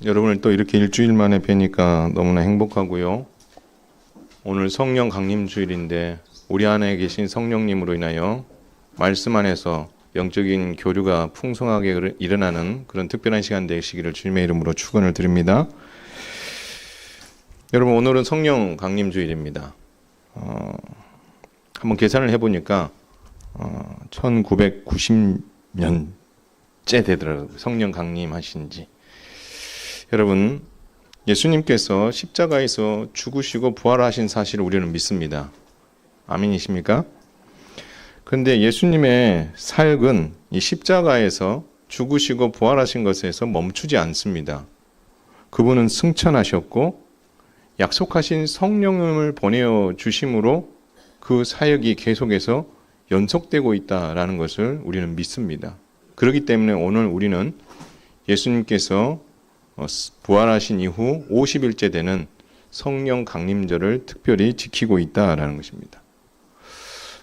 여러분을 또 이렇게 일주일 만에 뵈니까 너무나 행복하고요. 오늘 성령 강림 주일인데 우리 안에 계신 성령님으로 인하여 말씀 안에서 영적인 교류가 풍성하게 일어나는 그런 특별한 시간 되시기를 주님의 이름으로 축원을 드립니다. 여러분, 오늘은 성령 강림 주일입니다. 한번 계산을 해보니까 1990년째 되더라고요. 성령 강림하신 지. 여러분, 예수님께서 십자가에서 죽으시고 부활하신 사실을 우리는 믿습니다. 아멘이십니까? 그런데 예수님의 사역은 이 십자가에서 죽으시고 부활하신 것에서 멈추지 않습니다. 그분은 승천하셨고 약속하신 성령을 보내어 주심으로 그 사역이 계속해서 연속되고 있다라는 것을 우리는 믿습니다. 그렇기 때문에 오늘 우리는 예수님께서 부활하신 이후 50일째 되는 성령 강림절을 특별히 지키고 있다라는 것입니다.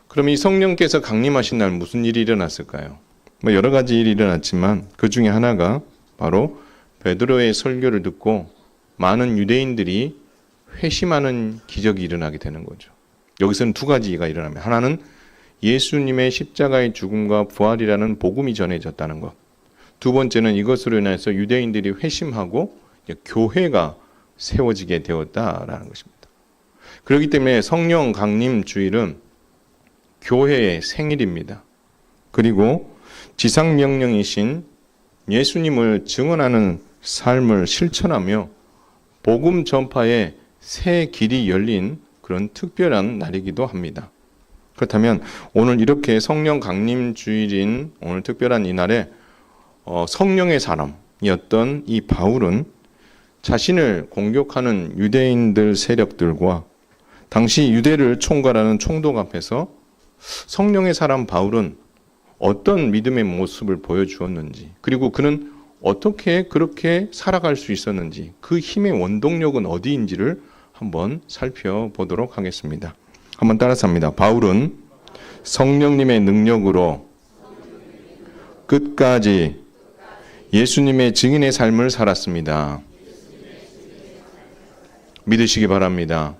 그럼 이 성령께서 강림하신 날 무슨 일이 일어났을까요? 여러 가지 일이 일어났지만 그 중에 하나가 바로 베드로의 설교를 듣고 많은 유대인들이 회심하는 기적이 일어나게 되는 거죠. 여기서는 두 가지가 일어납니다. 하나는 예수님의 십자가의 죽음과 부활이라는 복음이 전해졌다는 것. 두 번째는 이것으로 인해서 유대인들이 회심하고 교회가 세워지게 되었다라는 것입니다. 그렇기 때문에 성령 강림 주일은 교회의 생일입니다. 그리고 지상명령이신 예수님을 증언하는 삶을 실천하며 복음 전파의 새 길이 열린 그런 특별한 날이기도 합니다. 그렇다면 오늘 이렇게 성령 강림 주일인 오늘 특별한 이 날에 성령의 사람이었던 이 바울은 자신을 공격하는 유대인들 세력들과 당시 유대를 총괄하는 총독 앞에서 성령의 사람 바울은 어떤 믿음의 모습을 보여주었는지, 그리고 그는 어떻게 그렇게 살아갈 수 있었는지, 그 힘의 원동력은 어디인지를 한번 살펴보도록 하겠습니다. 한번 따라서 합니다. 바울은 성령님의 능력으로 끝까지 예수님의 증인의 삶을 살았습니다. 믿으시기 바랍니다.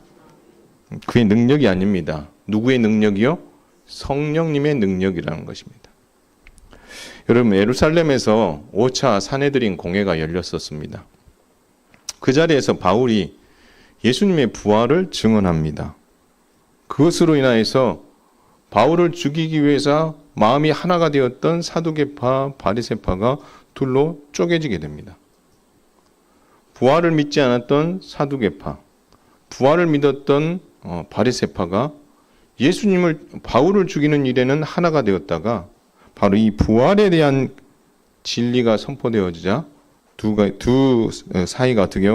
그의 능력이 아닙니다. 누구의 능력이요? 성령님의 능력이라는 것입니다. 여러분, 예루살렘에서 5차 산헤드린 공회가 열렸었습니다. 그 자리에서 바울이 예수님의 부활을 증언합니다. 그것으로 인하여서 바울을 죽이기 위해서 마음이 하나가 되었던 사두개파, 바리새파가 둘로 쪼개지게 됩니다. 부활을 믿지 않았던 사두개파, 부활을 믿었던 바리새파가 예수님을, 바울을 죽이는 일에는 하나가 되었다가 바로 이 부활에 대한 진리가 선포되어지자 두 사이가 어떻게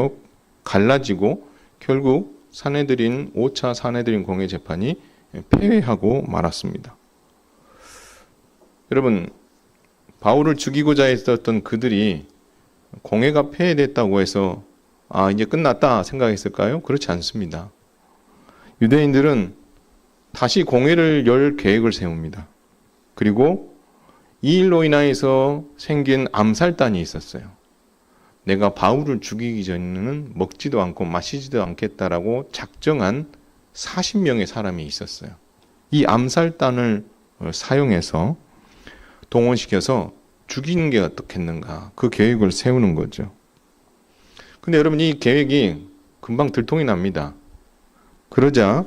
갈라지고 결국 5차 산헤드린 공회 재판이 패회하고 말았습니다. 여러분, 바울을 죽이고자 했었던 그들이 공회가 패회됐다고 해서 이제 끝났다 생각했을까요? 그렇지 않습니다. 유대인들은 다시 공회를 열 계획을 세웁니다. 그리고 이 일로 인하여서 생긴 암살단이 있었어요. 내가 바울을 죽이기 전에는 먹지도 않고 마시지도 않겠다라고 작정한 40명의 사람이 있었어요. 이 암살단을 사용해서 동원시켜서 죽이는 게 어떻겠는가, 그 계획을 세우는 거죠. 근데 여러분, 이 계획이 금방 들통이 납니다. 그러자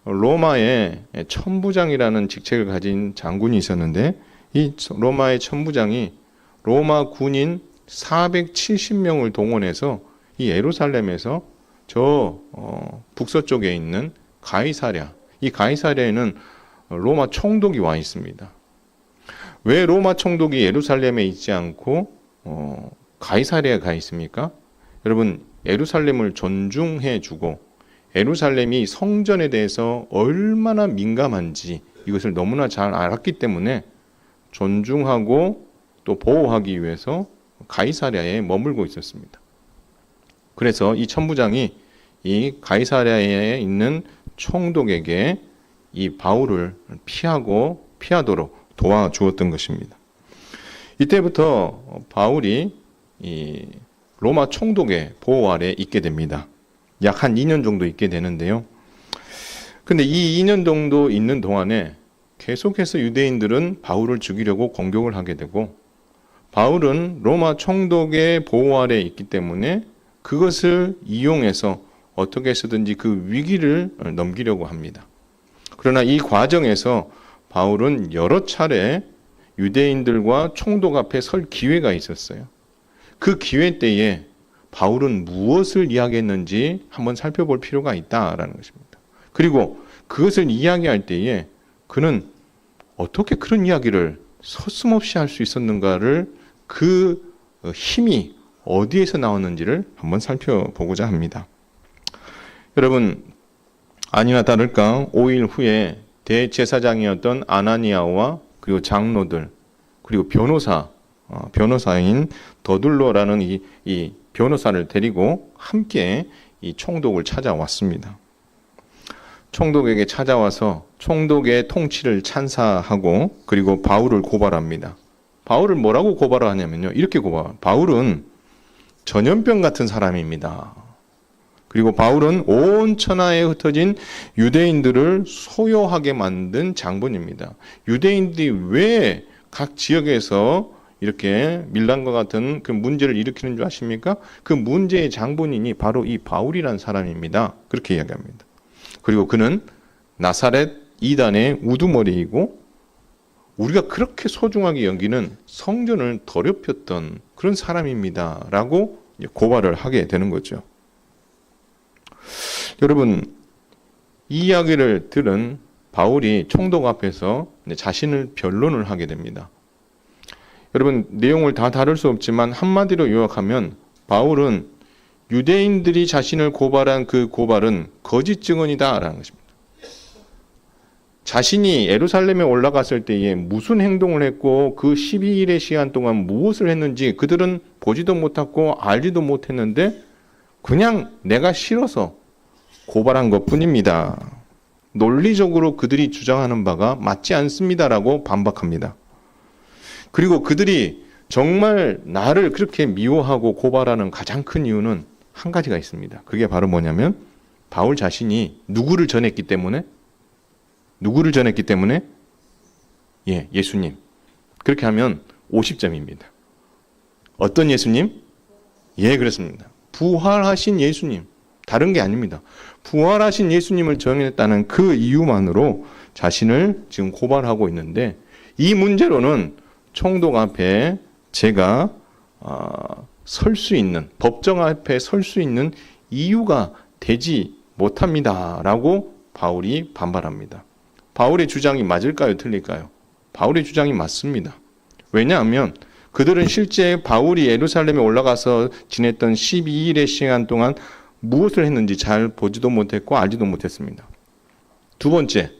로마의 천부장이라는 직책을 가진 장군이 있었는데 이 로마의 천부장이 로마 군인 470명을 동원해서 이 예루살렘에서 북서쪽에 있는 가이사랴, 이 가이사랴에는 로마 총독이 와 있습니다. 왜 로마 총독이 예루살렘에 있지 않고 가이사랴에 가 있습니까? 여러분, 예루살렘을 존중해 주고 예루살렘이 성전에 대해서 얼마나 민감한지 이것을 너무나 잘 알았기 때문에 존중하고 또 보호하기 위해서 가이사랴에 머물고 있었습니다. 그래서 이 천부장이 이 가이사랴에 있는 총독에게 이 바울을 피하도록 도와주었던 것입니다. 이때부터 바울이 이 로마 총독의 보호 아래 있게 됩니다. 약 한 2년 정도 있게 되는데요. 근데 이 2년 정도 있는 동안에 계속해서 유대인들은 바울을 죽이려고 공격을 하게 되고, 바울은 로마 총독의 보호 아래 있기 때문에 그것을 이용해서 어떻게 해서든지 그 위기를 넘기려고 합니다. 그러나 이 과정에서 바울은 여러 차례 유대인들과 총독 앞에 설 기회가 있었어요. 그 기회 때에 바울은 무엇을 이야기했는지 한번 살펴볼 필요가 있다라는 것입니다. 그리고 그것을 이야기할 때에 그는 어떻게 그런 이야기를 서슴없이 할 수 있었는가를, 그 힘이 어디에서 나왔는지를 한번 살펴보고자 합니다. 여러분, 아니나 다를까 5일 후에 대제사장이었던 아나니아와 그리고 장로들, 그리고 변호사인 더둘로라는 이 변호사를 데리고 함께 이 총독을 찾아왔습니다. 총독에게 찾아와서 총독의 통치를 찬사하고 그리고 바울을 고발합니다. 바울을 뭐라고 고발하냐면요, 이렇게 고발. 바울은 전염병 같은 사람입니다. 그리고 바울은 온 천하에 흩어진 유대인들을 소요하게 만든 장본입니다. 유대인들이 왜 각 지역에서 이렇게 밀란과 같은 그 문제를 일으키는 줄 아십니까? 그 문제의 장본인이 바로 이 바울이라는 사람입니다. 그렇게 이야기합니다. 그리고 그는 나사렛 이단의 우두머리이고 우리가 그렇게 소중하게 여기는 성전을 더럽혔던 그런 사람입니다. 라고 고발을 하게 되는 거죠. 여러분, 이 이야기를 들은 바울이 총독 앞에서 자신을 변론을 하게 됩니다. 여러분, 내용을 다 다룰 수 없지만 한마디로 요약하면 바울은 유대인들이 자신을 고발한 그 고발은 거짓 증언이다라는 것입니다. 자신이 예루살렘에 올라갔을 때에 무슨 행동을 했고 그 12일의 시간 동안 무엇을 했는지 그들은 보지도 못했고 알지도 못했는데 그냥 내가 싫어서 고발한 것뿐입니다. 논리적으로 그들이 주장하는 바가 맞지 않습니다라고 반박합니다. 그리고 그들이 정말 나를 그렇게 미워하고 고발하는 가장 큰 이유는 한 가지가 있습니다. 그게 바로 뭐냐면 바울 자신이 누구를 전했기 때문에? 예수님. 그렇게 하면 50점입니다. 어떤 예수님? 예, 그렇습니다. 부활하신 예수님. 다른 게 아닙니다. 부활하신 예수님을 전했다는 그 이유만으로 자신을 지금 고발하고 있는데, 이 문제로는 총독 앞에 제가 설 수 있는, 법정 앞에 설 수 있는 이유가 되지 못합니다라고 바울이 반발합니다. 바울의 주장이 맞을까요? 틀릴까요? 바울의 주장이 맞습니다. 왜냐하면 그들은 실제 바울이 예루살렘에 올라가서 지냈던 12일의 시간 동안 무엇을 했는지 잘 보지도 못했고 알지도 못했습니다. 두 번째,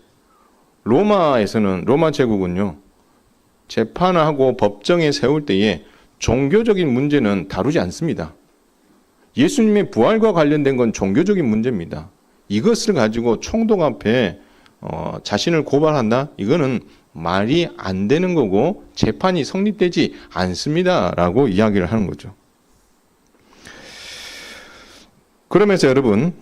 로마 제국은요, 재판을 하고 법정에 세울 때에 종교적인 문제는 다루지 않습니다. 예수님의 부활과 관련된 건 종교적인 문제입니다. 이것을 가지고 총독 앞에 자신을 고발한다? 이거는 말이 안 되는 거고 재판이 성립되지 않습니다라고 이야기를 하는 거죠. 그러면서 여러분,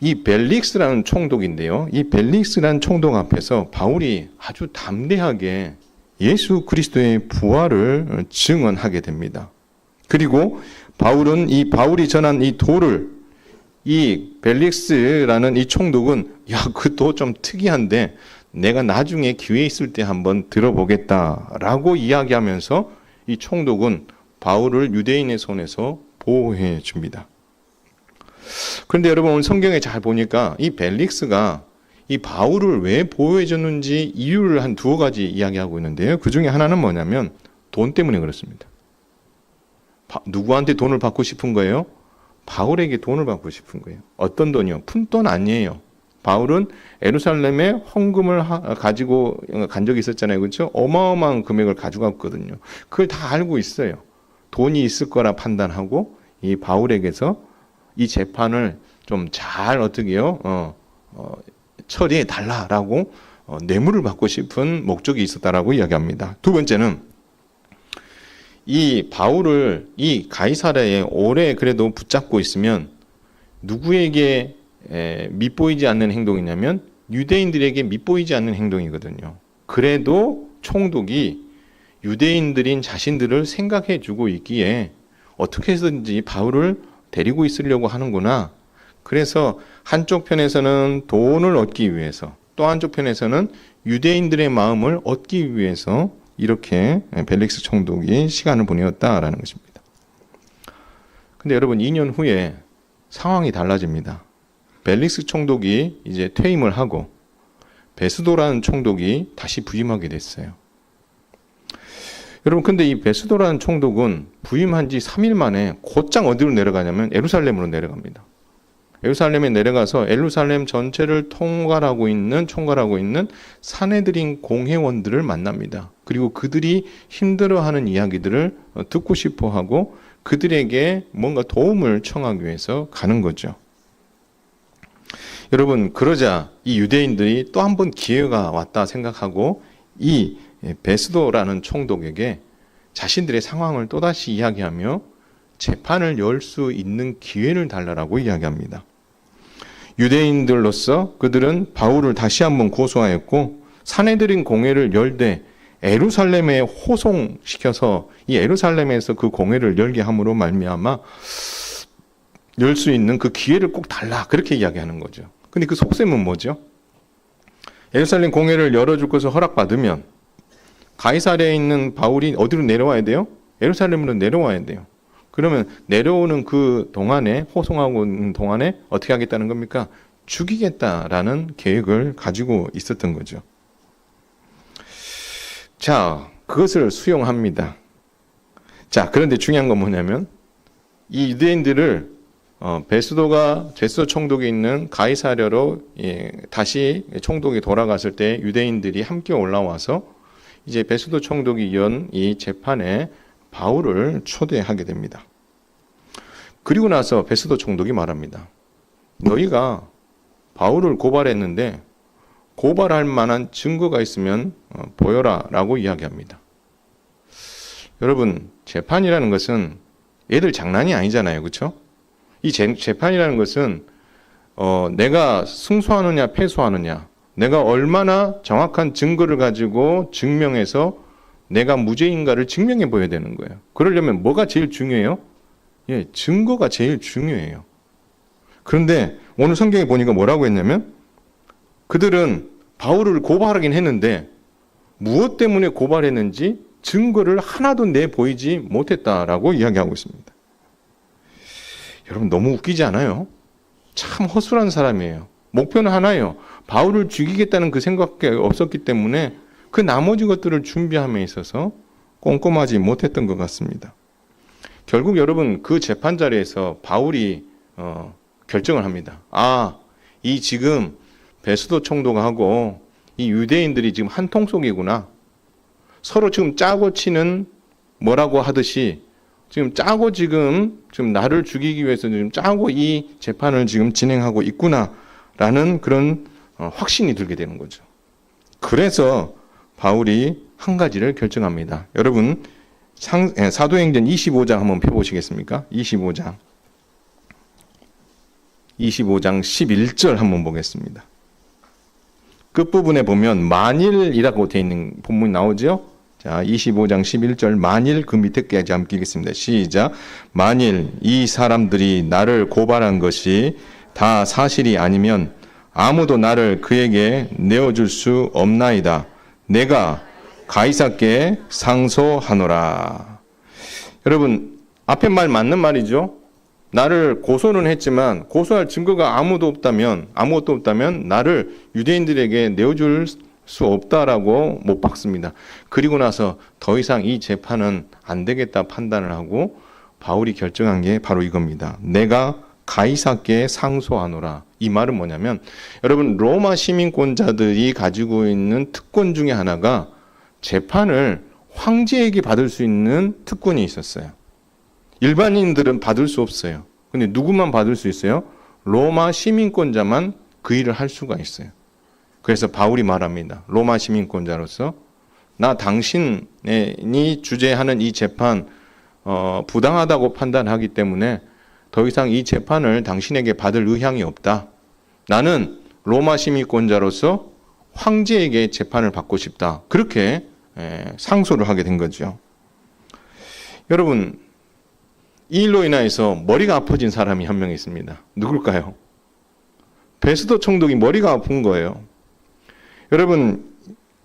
이 벨릭스라는 총독인데요. 이 벨릭스라는 총독 앞에서 바울이 아주 담대하게 예수 그리스도의 부활을 증언하게 됩니다. 그리고 바울은 이 바울이 전한 이 도를, 이 벨릭스라는 이 총독은 그 도 좀 특이한데 내가 나중에 기회 있을 때 한번 들어보겠다라고 이야기하면서 이 총독은 바울을 유대인의 손에서 보호해 줍니다. 그런데 여러분, 오늘 성경에 잘 보니까 이 벨릭스가 이 바울을 왜 보호해 줬는지 이유를 한 두어 가지 이야기하고 있는데요. 그 중에 하나는 뭐냐면 돈 때문에 그렇습니다. 누구한테 돈을 받고 싶은 거예요? 바울에게 돈을 받고 싶은 거예요. 어떤 돈이요? 푼돈 아니에요. 바울은 예루살렘에 헌금을 가지고 간 적이 있었잖아요. 그렇죠? 어마어마한 금액을 가져갔거든요. 그걸 다 알고 있어요. 돈이 있을 거라 판단하고 이 바울에게서 이 재판을 좀 잘 처리해 달라라고 뇌물을 받고 싶은 목적이 있었다라고 이야기합니다. 두 번째는 이 바울을 이 가이사랴에 오래 그래도 붙잡고 있으면 누구에게 밉보이지 않는 행동이냐면 유대인들에게 밉보이지 않는 행동이거든요. 그래도 총독이 유대인들인 자신들을 생각해 주고 있기에 어떻게 해서든지 바울을 데리고 있으려고 하는구나. 그래서 한쪽 편에서는 돈을 얻기 위해서, 또 한쪽 편에서는 유대인들의 마음을 얻기 위해서 이렇게 벨릭스 총독이 시간을 보내었다라는 것입니다. 근데 여러분 2년 후에 상황이 달라집니다. 벨릭스 총독이 이제 퇴임을 하고 베스도라는 총독이 다시 부임하게 됐어요. 여러분 근데 이 베스도라는 총독은 부임한 지 3일 만에 곧장 어디로 내려가냐면 예루살렘으로 내려갑니다. 예루살렘에 내려가서 예루살렘 전체를 총괄하고 있는 사내들인 공회원들을 만납니다. 그리고 그들이 힘들어하는 이야기들을 듣고 싶어하고 그들에게 뭔가 도움을 청하기 위해서 가는 거죠. 여러분 그러자 이 유대인들이 또 한 번 기회가 왔다 생각하고 이 베스도라는 총독에게 자신들의 상황을 또다시 이야기하며 재판을 열 수 있는 기회를 달라고 이야기합니다. 유대인들로서 그들은 바울을 다시 한번 고소하였고 사내들인 공회를 열되 예루살렘에 호송시켜서 이 예루살렘에서 그 공회를 열게 함으로 말미암아 열 수 있는 그 기회를 꼭 달라 그렇게 이야기하는 거죠. 근데 그 속셈은 뭐죠? 예루살렘 공회를 열어줄 것을 허락받으면 가이사랴에 있는 바울이 어디로 내려와야 돼요? 예루살렘으로 내려와야 돼요. 그러면 내려오는 그 동안에 호송하고 있는 동안에 어떻게 하겠다는 겁니까? 죽이겠다라는 계획을 가지고 있었던 거죠. 자, 그것을 수용합니다. 자, 그런데 중요한 건 뭐냐면 이 유대인들을 베스도 총독이 있는 가이사랴로 다시 총독이 돌아갔을 때 유대인들이 함께 올라와서 이제 베스도 총독이 연 이 재판에 바울을 초대하게 됩니다. 그리고 나서 베스도 총독이 말합니다. 너희가 바울을 고발했는데 고발할 만한 증거가 있으면 보여라 라고 이야기합니다. 여러분 재판이라는 것은 애들 장난이 아니잖아요. 그렇죠? 이 재판이라는 것은 내가 승소하느냐 패소하느냐, 내가 얼마나 정확한 증거를 가지고 증명해서 내가 무죄인가를 증명해 보여야 되는 거예요. 그러려면 뭐가 제일 중요해요? 증거가 제일 중요해요. 그런데 오늘 성경에 보니까 뭐라고 했냐면 그들은 바울을 고발하긴 했는데 무엇 때문에 고발했는지 증거를 하나도 내보이지 못했다라고 이야기하고 있습니다. 여러분 너무 웃기지 않아요? 참 허술한 사람이에요. 목표는 하나예요. 바울을 죽이겠다는 그 생각밖에 없었기 때문에 그 나머지 것들을 준비함에 있어서 꼼꼼하지 못했던 것 같습니다. 결국 여러분 그 재판 자리에서 바울이 결정을 합니다. 이 지금 베스도 총독하고 이 유대인들이 지금 한 통속이구나. 서로 지금 짜고 치는 뭐라고 하듯이 지금 짜고 지금 나를 죽이기 위해서 지금 짜고 이 재판을 지금 진행하고 있구나라는 그런 확신이 들게 되는 거죠. 그래서 바울이 한 가지를 결정합니다. 여러분 사도행전 25장 한번 펴보시겠습니까? 25장 11절 한번 보겠습니다. 끝부분에 보면 만일이라고 되어 있는 본문이 나오죠. 자, 25장 11절 만일 그 밑에까지 한번 읽겠습니다. 시작. 만일 이 사람들이 나를 고발한 것이 다 사실이 아니면 아무도 나를 그에게 내어줄 수 없나이다. 내가 가이사께 상소하노라. 여러분 앞에 말 맞는 말이죠. 나를 고소는 했지만 고소할 증거가 아무것도 없다면 나를 유대인들에게 내어줄 수 없다라고 못 박습니다. 그리고 나서 더 이상 이 재판은 안 되겠다 판단을 하고 바울이 결정한 게 바로 이겁니다. 내가 가이사께 상소하노라. 이 말은 뭐냐면 여러분 로마 시민권자들이 가지고 있는 특권 중에 하나가 재판을 황제에게 받을 수 있는 특권이 있었어요. 일반인들은 받을 수 없어요. 근데 누구만 받을 수 있어요? 로마 시민권자만 그 일을 할 수가 있어요. 그래서 바울이 말합니다. 로마 시민권자로서 나 당신이 주재하는 이 재판 부당하다고 판단하기 때문에 더 이상 이 재판을 당신에게 받을 의향이 없다. 나는 로마 시민권자로서 황제에게 재판을 받고 싶다. 그렇게 상소를 하게 된 거죠. 여러분, 이 일로 인하여서 머리가 아파진 사람이 한 명 있습니다. 누굴까요? 베스도 총독이 머리가 아픈 거예요. 여러분,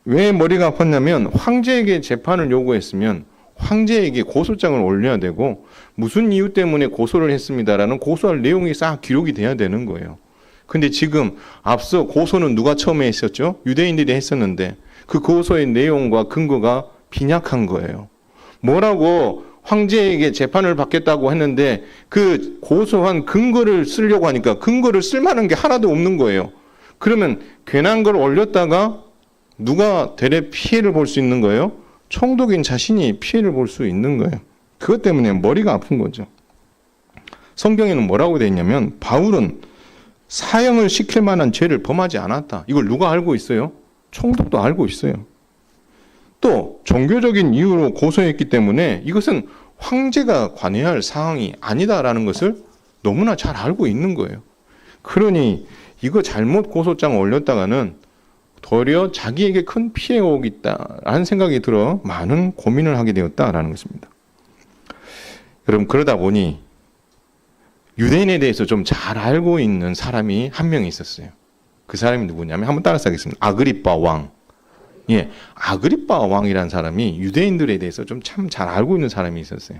왜 머리가 아팠냐면 황제에게 재판을 요구했으면 황제에게 고소장을 올려야 되고 무슨 이유 때문에 고소를 했습니다라는 고소할 내용이 싹 기록이 돼야 되는 거예요. 근데 지금 앞서 고소는 누가 처음에 했었죠? 유대인들이 했었는데 그 고소의 내용과 근거가 빈약한 거예요. 뭐라고 황제에게 재판을 받겠다고 했는데 그 고소한 근거를 쓰려고 하니까 근거를 쓸 만한 게 하나도 없는 거예요. 그러면 괜한 걸 올렸다가 누가 대래 피해를 볼 수 있는 거예요? 총독인 자신이 피해를 볼 수 있는 거예요. 그것 때문에 머리가 아픈 거죠. 성경에는 뭐라고 되어 있냐면 바울은 사형을 시킬 만한 죄를 범하지 않았다. 이걸 누가 알고 있어요? 총독도 알고 있어요. 또 종교적인 이유로 고소했기 때문에 이것은 황제가 관여해야 할 사항이 아니다라는 것을 너무나 잘 알고 있는 거예요. 그러니 이거 잘못 고소장 올렸다가는 도리어 자기에게 큰 피해가 오겠다라는 생각이 들어 많은 고민을 하게 되었다라는 것입니다. 여러분, 그러다 보니 유대인에 대해서 좀 잘 알고 있는 사람이 한 명 있었어요. 그 사람이 누구냐면 한번 따라서 하겠습니다. 아그리빠 왕. 예, 아그리빠 왕이라는 사람이 유대인들에 대해서 좀 참 잘 알고 있는 사람이 있었어요.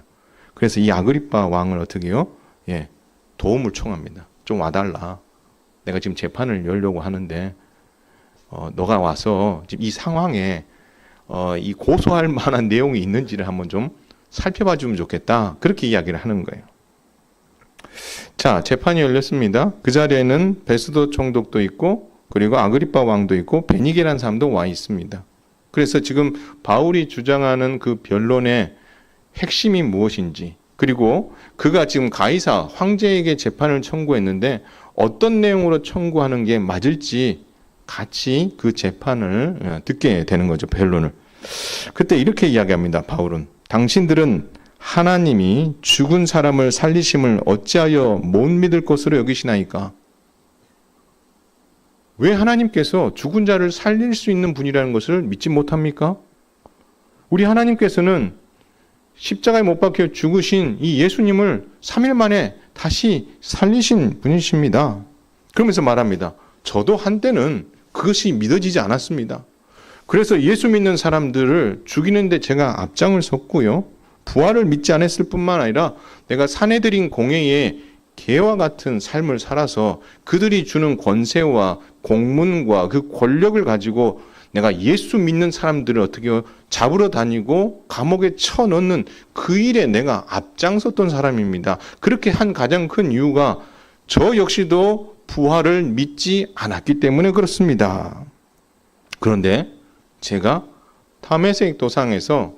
그래서 이 아그리빠 왕을 어떻게 해요? 예, 도움을 청합니다. 좀 와달라. 내가 지금 재판을 열려고 하는데 너가 와서 지금 이 상황에 이 고소할 만한 내용이 있는지를 한번 좀 살펴봐 주면 좋겠다. 그렇게 이야기를 하는 거예요. 자, 재판이 열렸습니다. 그 자리에는 베스도 총독도 있고 그리고 아그리빠 왕도 있고 베니게라는 사람도 와 있습니다. 그래서 지금 바울이 주장하는 그 변론의 핵심이 무엇인지, 그리고 그가 지금 가이사 황제에게 재판을 청구했는데 어떤 내용으로 청구하는 게 맞을지 같이 그 재판을 듣게 되는 거죠. 변론을. 그때 이렇게 이야기합니다. 바울은 당신들은 하나님이 죽은 사람을 살리심을 어찌하여 못 믿을 것으로 여기시나이까? 왜 하나님께서 죽은 자를 살릴 수 있는 분이라는 것을 믿지 못합니까? 우리 하나님께서는 십자가에 못 박혀 죽으신 이 예수님을 3일 만에 다시 살리신 분이십니다. 그러면서 말합니다. 저도 한때는 그것이 믿어지지 않았습니다. 그래서 예수 믿는 사람들을 죽이는데 제가 앞장을 섰고요. 부활을 믿지 않았을 뿐만 아니라 내가 사내들인 공회에 개와 같은 삶을 살아서 그들이 주는 권세와 공문과 그 권력을 가지고 내가 예수 믿는 사람들을 어떻게 잡으러 다니고 감옥에 쳐넣는 그 일에 내가 앞장섰던 사람입니다. 그렇게 한 가장 큰 이유가 저 역시도 부활을 믿지 않았기 때문에 그렇습니다. 그런데 제가 다메섹 도상에서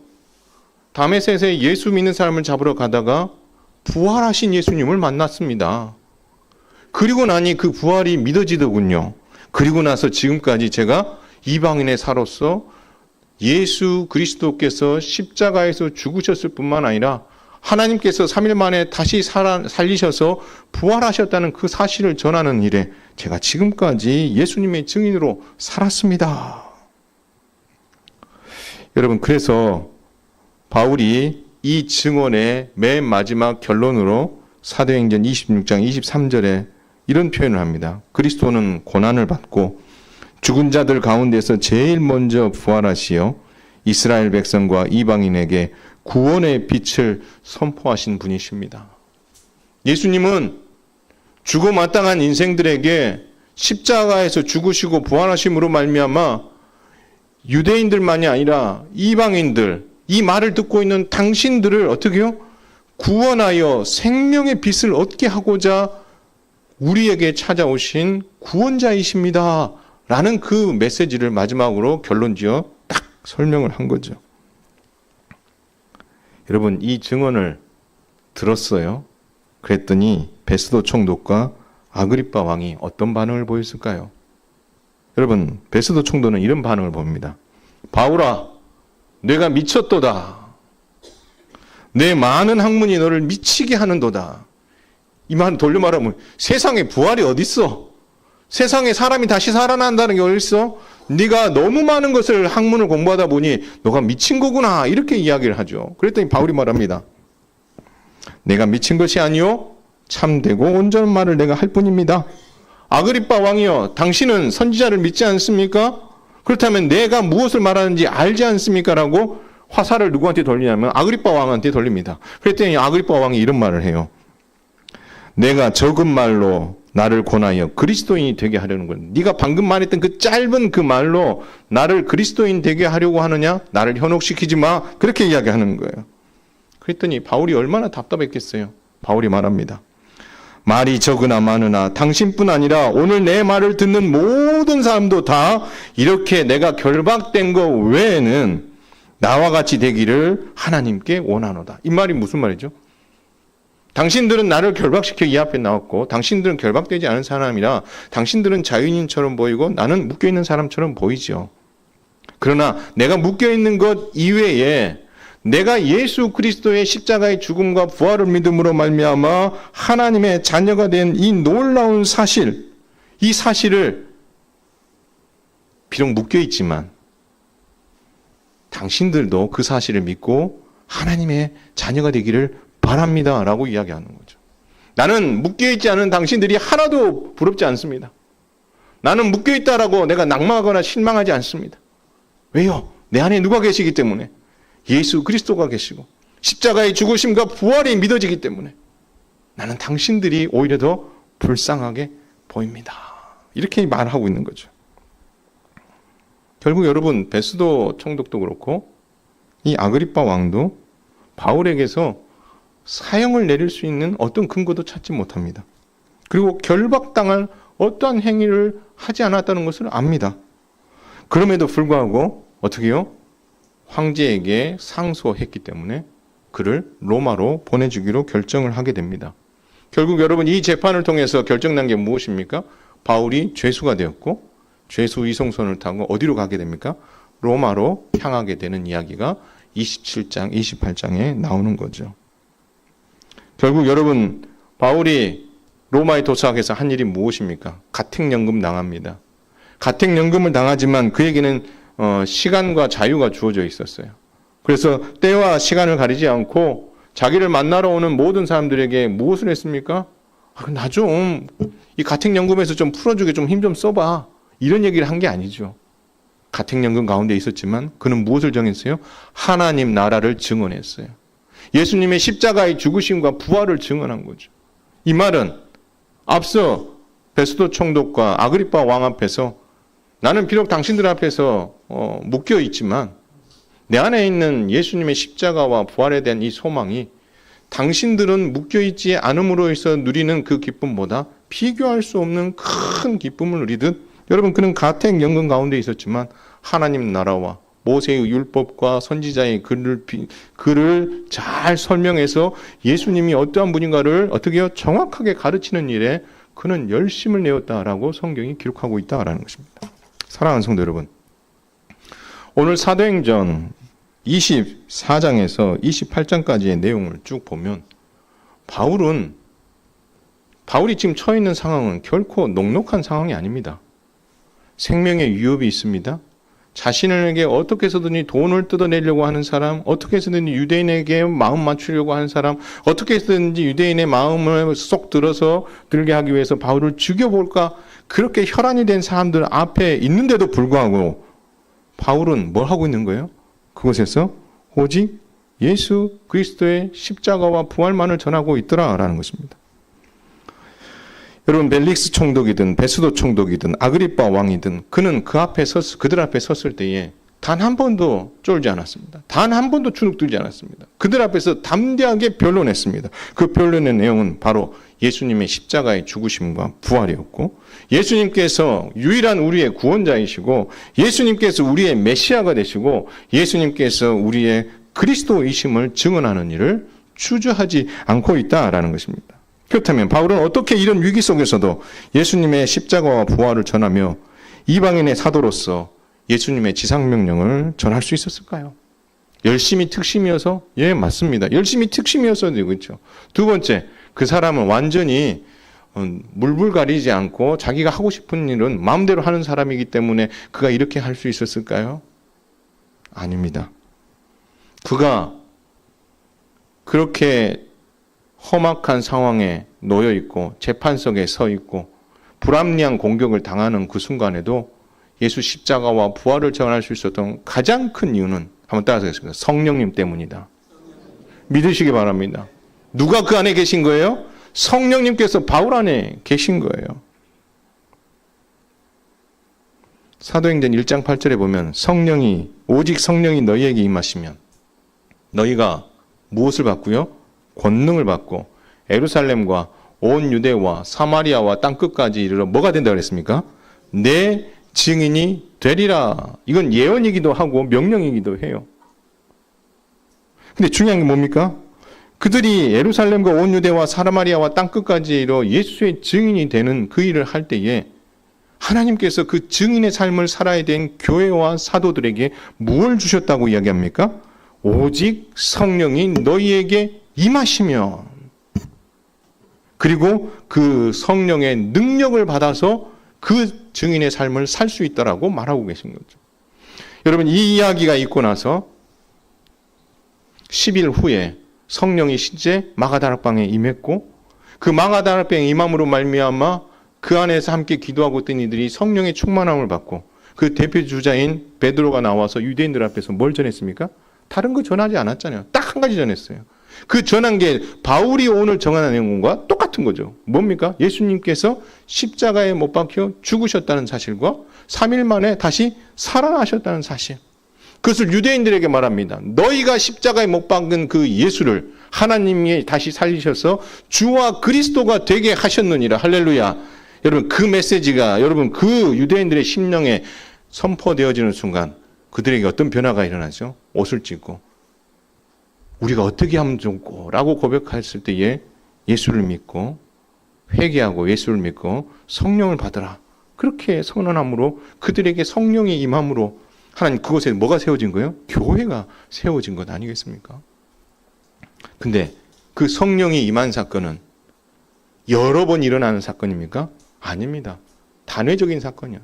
다메섹에 예수 믿는 사람을 잡으러 가다가 부활하신 예수님을 만났습니다. 그리고 나니 그 부활이 믿어지더군요. 그리고 나서 지금까지 제가 이방인의 사로서 예수 그리스도께서 십자가에서 죽으셨을 뿐만 아니라 하나님께서 3일 만에 다시 살리셔서 부활하셨다는 그 사실을 전하는 일에 제가 지금까지 예수님의 증인으로 살았습니다. 여러분, 그래서 바울이 이 증언의 맨 마지막 결론으로 사도행전 26장 23절에 이런 표현을 합니다. 그리스도는 고난을 받고 죽은 자들 가운데서 제일 먼저 부활하시어 이스라엘 백성과 이방인에게 구원의 빛을 선포하신 분이십니다. 예수님은 죽어 마땅한 인생들에게 십자가에서 죽으시고 부활하심으로 말미암아 유대인들만이 아니라 이방인들, 이 말을 듣고 있는 당신들을 어떻게 해요? 구원하여 생명의 빛을 얻게 하고자 우리에게 찾아오신 구원자이십니다. 라는 그 메시지를 마지막으로 결론지어 딱 설명을 한 거죠. 여러분, 이 증언을 들었어요. 그랬더니 베스도 총독과 아그리빠 왕이 어떤 반응을 보였을까요? 여러분, 베스도 총독은 이런 반응을 봅니다. 바울아, 내가 미쳤도다. 내 많은 학문이 너를 미치게 하는도다. 이 말은 돌려 말하면 세상에 부활이 어딨어? 세상에 사람이 다시 살아난다는 게 어딨어? 네가 너무 많은 것을 학문을 공부하다 보니 너가 미친 거구나 이렇게 이야기를 하죠. 그랬더니 바울이 말합니다. 내가 미친 것이 아니요 참되고 온전한 말을 내가 할 뿐입니다. 아그리빠 왕이여, 당신은 선지자를 믿지 않습니까? 그렇다면 내가 무엇을 말하는지 알지 않습니까? 라고 화살을 누구한테 돌리냐면 아그리빠 왕한테 돌립니다. 그랬더니 아그리빠 왕이 이런 말을 해요. 내가 적은 말로 나를 권하여 그리스도인이 되게 하려는 거야. 네가 방금 말했던 그 짧은 그 말로 나를 그리스도인 되게 하려고 하느냐? 나를 현혹시키지 마. 그렇게 이야기하는 거예요. 그랬더니 바울이 얼마나 답답했겠어요. 바울이 말합니다. 말이 적으나 많으나 당신뿐 아니라 오늘 내 말을 듣는 모든 사람도 다 이렇게 내가 결박된 거 외에는 나와 같이 되기를 하나님께 원하노다. 이 말이 무슨 말이죠? 당신들은 나를 결박시켜 이 앞에 나왔고 당신들은 결박되지 않은 사람이라 당신들은 자유인처럼 보이고 나는 묶여있는 사람처럼 보이죠. 그러나 내가 묶여있는 것 이외에 내가 예수 그리스도의 십자가의 죽음과 부활을 믿음으로 말미암아 하나님의 자녀가 된 이 놀라운 사실, 이 사실을 비록 묶여있지만 당신들도 그 사실을 믿고 하나님의 자녀가 되기를 바랍니다 라고 이야기하는 거죠. 나는 묶여있지 않은 당신들이 하나도 부럽지 않습니다. 나는 묶여있다라고 내가 낙망하거나 실망하지 않습니다. 왜요? 내 안에 누가 계시기 때문에. 예수 그리스도가 계시고 십자가의 죽으심과 부활이 믿어지기 때문에 나는 당신들이 오히려 더 불쌍하게 보입니다. 이렇게 말하고 있는 거죠. 결국 여러분 베스도 총독도 그렇고 이 아그리빠 왕도 바울에게서 사형을 내릴 수 있는 어떤 근거도 찾지 못합니다. 그리고 결박당할 어떠한 행위를 하지 않았다는 것을 압니다. 그럼에도 불구하고 어떻게 해요? 황제에게 상소했기 때문에 그를 로마로 보내주기로 결정을 하게 됩니다. 결국 여러분 이 재판을 통해서 결정난 게 무엇입니까? 바울이 죄수가 되었고 죄수 이송선을 타고 어디로 가게 됩니까? 로마로 향하게 되는 이야기가 27장, 28장에 나오는 거죠. 결국 여러분 바울이 로마에 도착해서 한 일이 무엇입니까? 가택연금 당합니다. 가택연금을 당하지만 그에게는 시간과 자유가 주어져 있었어요. 그래서 때와 시간을 가리지 않고 자기를 만나러 오는 모든 사람들에게 무엇을 했습니까? 나 좀 이 가택연금에서 좀 풀어주게 좀 힘 좀 써봐. 이런 얘기를 한 게 아니죠. 가택연금 가운데 있었지만 그는 무엇을 정했어요? 하나님 나라를 증언했어요. 예수님의 십자가의 죽으심과 부활을 증언한 거죠. 이 말은 앞서 베스도 총독과 아그리빠 왕 앞에서 나는 비록 당신들 앞에서 묶여 있지만 내 안에 있는 예수님의 십자가와 부활에 대한 이 소망이 당신들은 묶여 있지 않음으로 해서 누리는 그 기쁨보다 비교할 수 없는 큰 기쁨을 누리듯 여러분 그는 가택연금 가운데 있었지만 하나님 나라와 모세의 율법과 선지자의 글을 잘 설명해서 예수님이 어떠한 분인가를 어떻게 해요? 정확하게 가르치는 일에 그는 열심을 내었다라고 성경이 기록하고 있다라는 것입니다. 사랑하는 성도 여러분, 오늘 사도행전 24장에서 28장까지의 내용을 쭉 보면 바울이 지금 처해 있는 상황은 결코 녹록한 상황이 아닙니다. 생명의 위협이 있습니다. 자신에게 어떻게 해서든지 돈을 뜯어내려고 하는 사람, 어떻게 해서든지 유대인에게 마음 맞추려고 하는 사람, 어떻게 해서든지 유대인의 마음을 쏙 들게 하기 위해서 바울을 죽여볼까, 그렇게 혈안이 된 사람들 앞에 있는데도 불구하고 바울은 뭘 하고 있는 거예요? 그곳에서 오직 예수 그리스도의 십자가와 부활만을 전하고 있더라라는 것입니다. 여러분 벨릭스 총독이든 베스도 총독이든 아그리빠 왕이든 그는 그들 앞에 섰을 때에 단 한 번도 쫄지 않았습니다. 단 한 번도 주눅들지 않았습니다. 그들 앞에서 담대하게 변론했습니다. 그 변론의 내용은 바로 예수님의 십자가의 죽으심과 부활이었고 예수님께서 유일한 우리의 구원자이시고 예수님께서 우리의 메시아가 되시고 예수님께서 우리의 그리스도이심을 증언하는 일을 주저하지 않고 있다라는 것입니다. 그렇다면 바울은 어떻게 이런 위기 속에서도 예수님의 십자가와 부활을 전하며 이방인의 사도로서 예수님의 지상명령을 전할 수 있었을까요? 열심히 특심이어서? 예, 맞습니다. 열심히 특심이어서 되고 있죠. 두 번째, 그 사람은 완전히 물불 가리지 않고 자기가 하고 싶은 일은 마음대로 하는 사람이기 때문에 그가 이렇게 할 수 있었을까요? 아닙니다. 그가 그렇게 험악한 상황에 놓여 있고 재판석에 서 있고 불합리한 공격을 당하는 그 순간에도 예수 십자가와 부활을 전할 수 있었던 가장 큰 이유는 한번 따라하겠습니다. 성령님 때문이다. 믿으시기 바랍니다. 누가 그 안에 계신 거예요? 성령님께서 바울 안에 계신 거예요. 사도행전 1장 8절에 보면 오직 성령이 너희에게 임하시면 너희가 무엇을 받고요? 권능을 받고 예루살렘과 온 유대와 사마리아와 땅끝까지 이르러 뭐가 된다고 그랬습니까? 내 증인이 되리라. 이건 예언이기도 하고 명령이기도 해요. 근데 중요한 게 뭡니까? 그들이 예루살렘과 온 유대와 사마리아와 땅끝까지 이르러 예수의 증인이 되는 그 일을 할 때에 하나님께서 그 증인의 삶을 살아야 된 교회와 사도들에게 무엇을 주셨다고 이야기합니까? 오직 성령이 너희에게 임하시면, 그리고 그 성령의 능력을 받아서 그 증인의 삶을 살 수 있다라고 말하고 계신 거죠. 여러분, 이 이야기가 있고 나서 10일 후에 성령이 실제 마가다락방에 임했고, 그 마가다락방에 임함으로 말미암아 그 안에서 함께 기도하고 있던 이들이 성령의 충만함을 받고, 그 대표 주자인 베드로가 나와서 유대인들 앞에서 뭘 전했습니까? 다른 거 전하지 않았잖아요. 딱 한 가지 전했어요. 그 전한 게 바울이 오늘 정한 내용과 똑같은 거죠. 뭡니까? 예수님께서 십자가에 못 박혀 죽으셨다는 사실과 3일 만에 다시 살아나셨다는 사실. 그것을 유대인들에게 말합니다. 너희가 십자가에 못 박은 그 예수를 하나님이 다시 살리셔서 주와 그리스도가 되게 하셨느니라. 할렐루야. 여러분, 그 메시지가 여러분 그 유대인들의 심령에 선포되어지는 순간 그들에게 어떤 변화가 일어나죠? 옷을 찢고 우리가 어떻게 하면 좋고 라고 고백했을 때에 예수를 믿고 회개하고 예수를 믿고 성령을 받으라. 그렇게 선언함으로 그들에게 성령이 임함으로 하나님 그곳에 뭐가 세워진 거예요? 교회가 세워진 것 아니겠습니까? 근데 그 성령이 임한 사건은 여러 번 일어나는 사건입니까? 아닙니다. 단회적인 사건이야.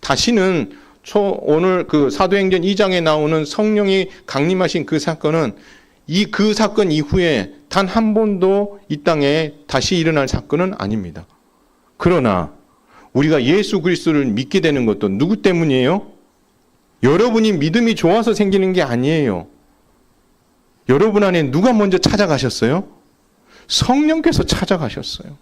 다시는 오늘 그 사도행전 2장에 나오는 성령이 강림하신 그 사건은 그 사건 이후에 단 한 번도 이 땅에 다시 일어날 사건은 아닙니다. 그러나 우리가 예수 그리스도를 믿게 되는 것도 누구 때문이에요? 여러분이 믿음이 좋아서 생기는 게 아니에요. 여러분 안에 누가 먼저 찾아가셨어요? 성령께서 찾아가셨어요.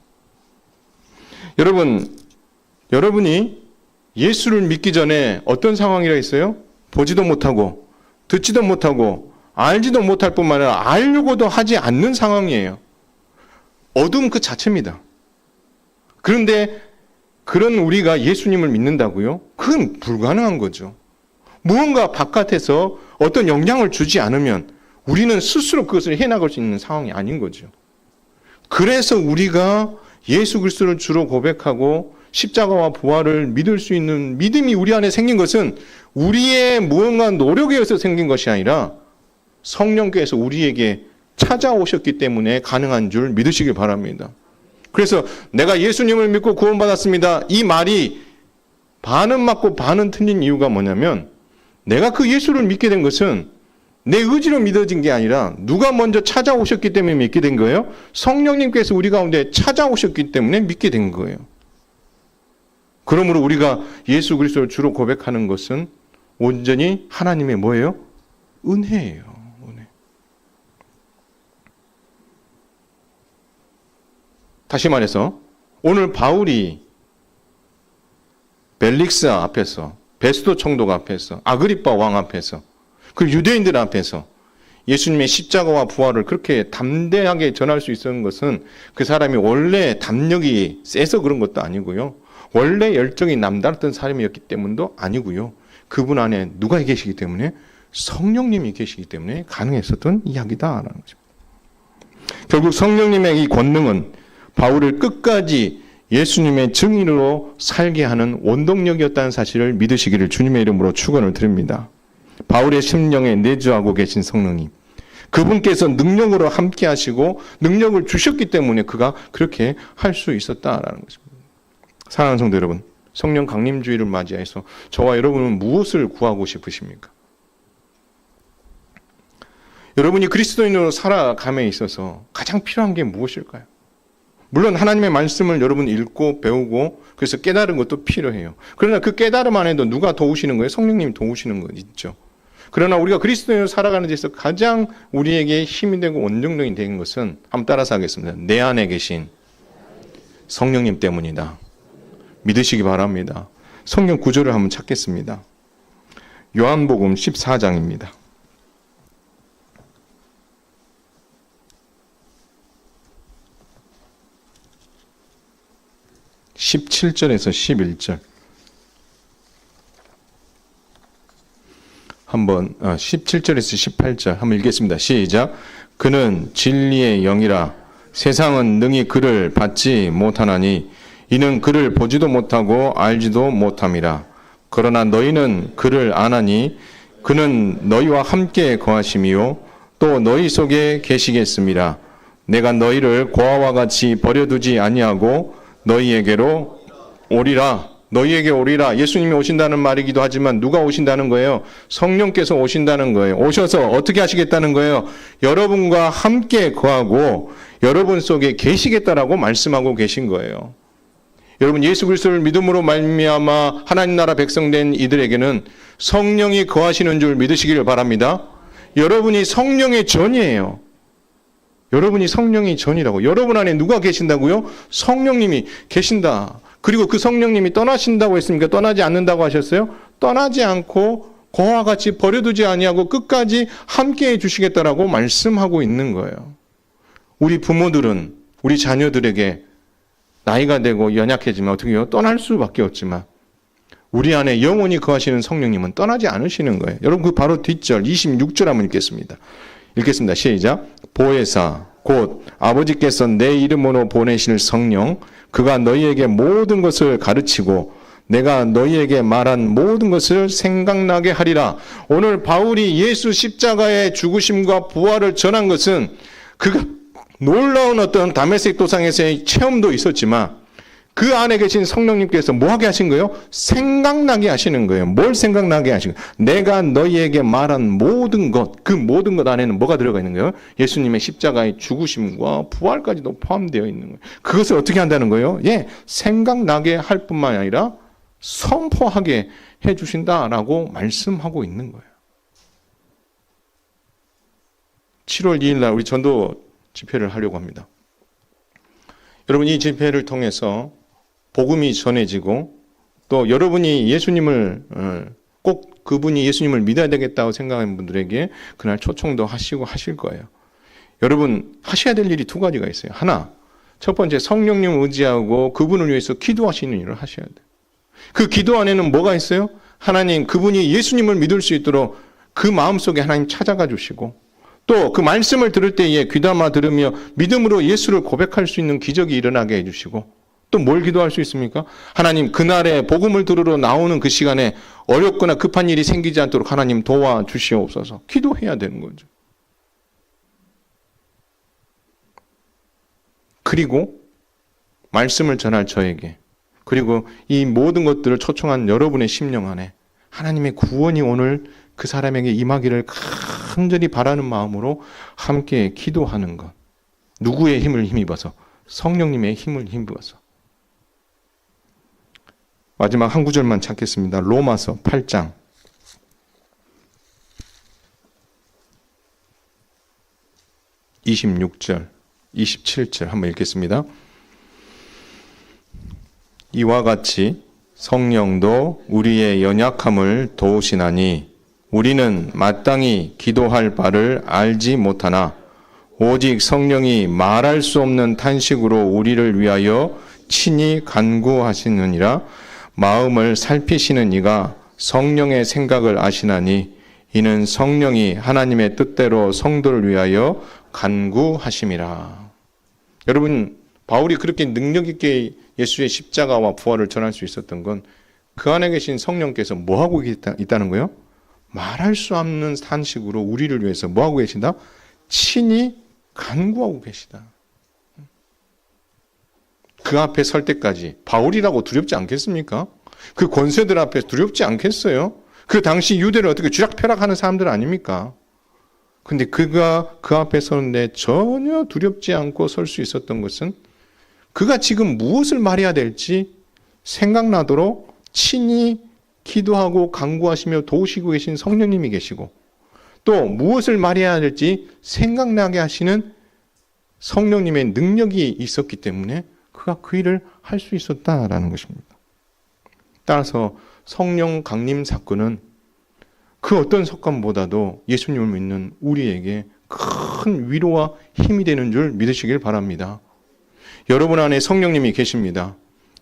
여러분이 예수를 믿기 전에 어떤 상황이라 했어요? 보지도 못하고 듣지도 못하고 알지도 못할 뿐만 아니라 알려고도 하지 않는 상황이에요. 어둠 그 자체입니다. 그런데 그런 우리가 예수님을 믿는다고요? 그건 불가능한 거죠. 무언가 바깥에서 어떤 영향을 주지 않으면 우리는 스스로 그것을 해나갈 수 있는 상황이 아닌 거죠. 그래서 우리가 예수 그리스도를 주로 고백하고 십자가와 부활을 믿을 수 있는 믿음이 우리 안에 생긴 것은 우리의 무언가 노력에 의해서 생긴 것이 아니라 성령께서 우리에게 찾아오셨기 때문에 가능한 줄 믿으시길 바랍니다. 그래서 내가 예수님을 믿고 구원받았습니다. 이 말이 반은 맞고 반은 틀린 이유가 뭐냐면 내가 그 예수를 믿게 된 것은 내 의지로 믿어진 게 아니라 누가 먼저 찾아오셨기 때문에 믿게 된 거예요? 성령님께서 우리 가운데 찾아오셨기 때문에 믿게 된 거예요. 그러므로 우리가 예수 그리스도를 주로 고백하는 것은 온전히 하나님의 뭐예요? 은혜예요. 은혜. 다시 말해서 오늘 바울이 벨릭스 앞에서, 베스도 총독 앞에서, 아그리빠 왕 앞에서, 그 유대인들 앞에서 예수님의 십자가와 부활을 그렇게 담대하게 전할 수 있었던 것은 그 사람이 원래 담력이 세서 그런 것도 아니고요. 원래 열정이 남다랐던 사람이었기 때문도 아니고요. 그분 안에 누가 계시기 때문에? 성령님이 계시기 때문에 가능했었던 이야기다라는 거죠. 결국 성령님의 이 권능은 바울을 끝까지 예수님의 증인으로 살게 하는 원동력이었다는 사실을 믿으시기를 주님의 이름으로 축원을 드립니다. 바울의 심령에 내주하고 계신 성령님. 그분께서 능력으로 함께 하시고 능력을 주셨기 때문에 그가 그렇게 할 수 있었다라는 것입니다. 사랑하는 성도 여러분, 성령 강림주의를 맞이해서 저와 여러분은 무엇을 구하고 싶으십니까? 여러분이 그리스도인으로 살아감에 있어서 가장 필요한 게 무엇일까요? 물론 하나님의 말씀을 여러분 읽고 배우고 그래서 깨달은 것도 필요해요. 그러나 그 깨달음 안에도 누가 도우시는 거예요? 성령님이 도우시는 거 있죠. 그러나 우리가 그리스도인으로 살아가는 데서 가장 우리에게 힘이 되고 원동력이 되는 것은 한번 따라서 하겠습니다. 내 안에 계신 성령님 때문이다. 믿으시기 바랍니다. 성경 구절을 한번 찾겠습니다. 요한복음 14장입니다. 17절에서 11절. 한번 17절에서 18절 한번 읽겠습니다. 시작. 그는 진리의 영이라 세상은 능히 그를 받지 못하나니 이는 그를 보지도 못하고 알지도 못함이라. 그러나 너희는 그를 아나니 그는 너희와 함께 거하심이요 또 너희 속에 계시겠습니다. 내가 너희를 고아와 같이 버려두지 아니하고 너희에게로 오리라. 너희에게 오리라. 예수님이 오신다는 말이기도 하지만 누가 오신다는 거예요? 성령께서 오신다는 거예요. 오셔서 어떻게 하시겠다는 거예요? 여러분과 함께 거하고 여러분 속에 계시겠다라고 말씀하고 계신 거예요. 여러분 예수 그리스도를 믿음으로 말미암아 하나님 나라 백성된 이들에게는 성령이 거하시는 줄 믿으시기를 바랍니다. 여러분이 성령의 전이에요. 여러분이 성령의 전이라고. 여러분 안에 누가 계신다고요? 성령님이 계신다. 그리고 그 성령님이 떠나신다고 했습니까? 떠나지 않는다고 하셨어요? 떠나지 않고 고아와 같이 버려두지 아니하고 끝까지 함께해 주시겠다라고 말씀하고 있는 거예요. 우리 부모들은 우리 자녀들에게 나이가 되고 연약해지면 어떻게 해요? 떠날 수밖에 없지만 우리 안에 영원히 거하시는 성령님은 떠나지 않으시는 거예요. 여러분 그 바로 뒷절 26절 한번 읽겠습니다. 읽겠습니다. 시작. 보혜사 곧 아버지께서 내 이름으로 보내실 성령 그가 너희에게 모든 것을 가르치고 내가 너희에게 말한 모든 것을 생각나게 하리라. 오늘 바울이 예수 십자가의 죽으심과 부활을 전한 것은 그가 놀라운 어떤 다메섹 도상에서의 체험도 있었지만 그 안에 계신 성령님께서 뭐 하게 하신 거예요? 생각나게 하시는 거예요. 뭘 생각나게 하신 거예요? 내가 너희에게 말한 모든 것, 그 모든 것 안에는 뭐가 들어가 있는 거예요? 예수님의 십자가의 죽으심과 부활까지도 포함되어 있는 거예요. 그것을 어떻게 한다는 거예요? 생각나게 할 뿐만 아니라 선포하게 해주신다라고 말씀하고 있는 거예요. 7월 2일 날 우리 전도 집회를 하려고 합니다. 여러분 이 집회를 통해서 복음이 전해지고 또 여러분이 예수님을 꼭 그분이 예수님을 믿어야 되겠다고 생각하는 분들에게 그날 초청도 하시고 하실 거예요. 여러분 하셔야 될 일이 두 가지가 있어요. 하나, 첫 번째 성령님을 의지하고 그분을 위해서 기도하시는 일을 하셔야 돼요. 그 기도 안에는 뭐가 있어요? 하나님 그분이 예수님을 믿을 수 있도록 그 마음속에 하나님 찾아가 주시고 또 그 말씀을 들을 때에 귀담아 들으며 믿음으로 예수를 고백할 수 있는 기적이 일어나게 해주시고 또 뭘 기도할 수 있습니까? 하나님 그날에 복음을 들으러 나오는 그 시간에 어렵거나 급한 일이 생기지 않도록 하나님 도와주시옵소서. 기도해야 되는 거죠. 그리고 말씀을 전할 저에게 그리고 이 모든 것들을 초청한 여러분의 심령 안에 하나님의 구원이 오늘 그 사람에게 임하기를 간절히 바라는 마음으로 함께 기도하는 것. 누구의 힘을 힘입어서? 성령님의 힘을 힘입어서. 마지막 한 구절만 찾겠습니다. 로마서 8장 26절, 27절 한번 읽겠습니다. 이와 같이 성령도 우리의 연약함을 도우시나니 우리는 마땅히 기도할 바를 알지 못하나 오직 성령이 말할 수 없는 탄식으로 우리를 위하여 친히 간구하시느니라. 마음을 살피시는 이가 성령의 생각을 아시나니 이는 성령이 하나님의 뜻대로 성도를 위하여 간구하심이라. 여러분 바울이 그렇게 능력 있게 예수의 십자가와 부활을 전할 수 있었던 건 그 안에 계신 성령께서 뭐 하고 있다는 거예요? 말할 수 없는 탄식으로 우리를 위해서 뭐하고 계신다? 친히 간구하고 계시다. 그 앞에 설 때까지 바울이라고 두렵지 않겠습니까? 그 권세들 앞에 두렵지 않겠어요? 그 당시 유대를 어떻게 쥐락펴락하는 사람들 아닙니까? 근데 그가 그 앞에 서는데 전혀 두렵지 않고 설 수 있었던 것은 그가 지금 무엇을 말해야 될지 생각나도록 친히 기도하고 간구하시며 도우시고 계신 성령님이 계시고, 또 무엇을 말해야 될지 생각나게 하시는 성령님의 능력이 있었기 때문에 그가 그 일을 할 수 있었다라는 것입니다. 따라서 성령 강림 사건은 그 어떤 사건보다도 예수님을 믿는 우리에게 큰 위로와 힘이 되는 줄 믿으시길 바랍니다. 여러분 안에 성령님이 계십니다.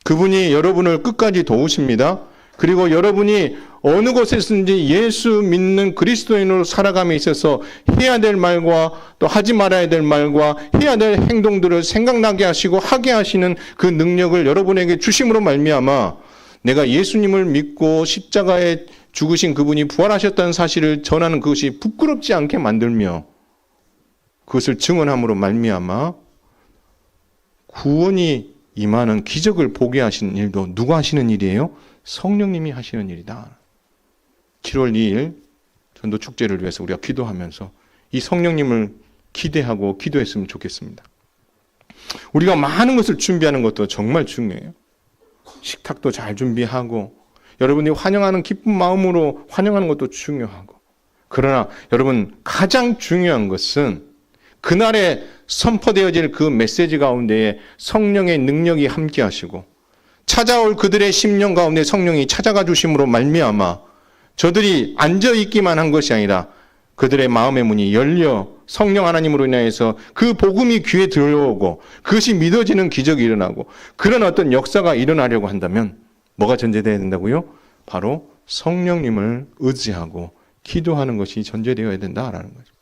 그분이 여러분을 끝까지 도우십니다. 그리고 여러분이 어느 곳에서든지 예수 믿는 그리스도인으로 살아감에 있어서 해야 될 말과 또 하지 말아야 될 말과 해야 될 행동들을 생각나게 하시고 하게 하시는 그 능력을 여러분에게 주심으로 말미암아 내가 예수님을 믿고 십자가에 죽으신 그분이 부활하셨다는 사실을 전하는 그것이 부끄럽지 않게 만들며 그것을 증언함으로 말미암아 구원이 임하는 기적을 보게 하시는 일도 누가 하시는 일이에요? 성령님이 하시는 일이다. 7월 2일 전도축제를 위해서 우리가 기도하면서 이 성령님을 기대하고 기도했으면 좋겠습니다. 우리가 많은 것을 준비하는 것도 정말 중요해요. 식탁도 잘 준비하고 여러분이 환영하는 기쁜 마음으로 환영하는 것도 중요하고, 그러나 여러분 가장 중요한 것은 그날에 선포되어질 그 메시지 가운데에 성령의 능력이 함께 하시고 찾아올 그들의 심령 가운데 성령이 찾아가 주심으로 말미암아 저들이 앉아있기만 한 것이 아니라 그들의 마음의 문이 열려 성령 하나님으로 인하여서 그 복음이 귀에 들어오고 그것이 믿어지는 기적이 일어나고 그런 어떤 역사가 일어나려고 한다면 뭐가 전제되어야 된다고요? 바로 성령님을 의지하고 기도하는 것이 전제되어야 된다라는 거죠.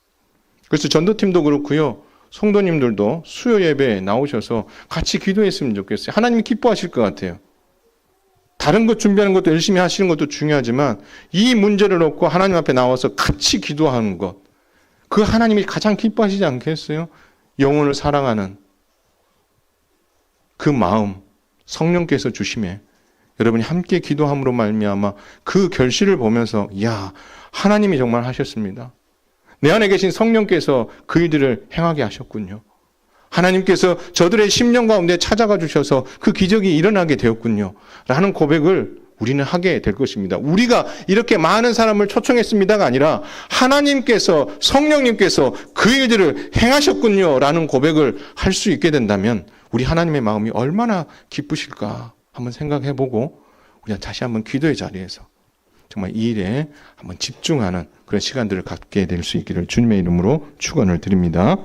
그래서 전도팀도 그렇고요. 성도님들도 수요 예배에 나오셔서 같이 기도했으면 좋겠어요. 하나님이 기뻐하실 것 같아요. 다른 것 준비하는 것도 열심히 하시는 것도 중요하지만 이 문제를 놓고 하나님 앞에 나와서 같이 기도하는 것, 그 하나님이 가장 기뻐하시지 않겠어요? 영혼을 사랑하는 그 마음 성령께서 주심에 여러분이 함께 기도함으로 말미암아 그 결실을 보면서 야, 하나님이 정말 하셨습니다. 내 안에 계신 성령께서 그 일들을 행하게 하셨군요. 하나님께서 저들의 심령 가운데 찾아가 주셔서 그 기적이 일어나게 되었군요. 라는 고백을 우리는 하게 될 것입니다. 우리가 이렇게 많은 사람을 초청했습니다가 아니라 하나님께서, 성령님께서 그 일들을 행하셨군요. 라는 고백을 할 수 있게 된다면 우리 하나님의 마음이 얼마나 기쁘실까 한번 생각해 보고 우리가 다시 한번 기도의 자리에서 정말 이 일에 한번 집중하는 그런 시간들을 갖게 될 수 있기를 주님의 이름으로 축원을 드립니다.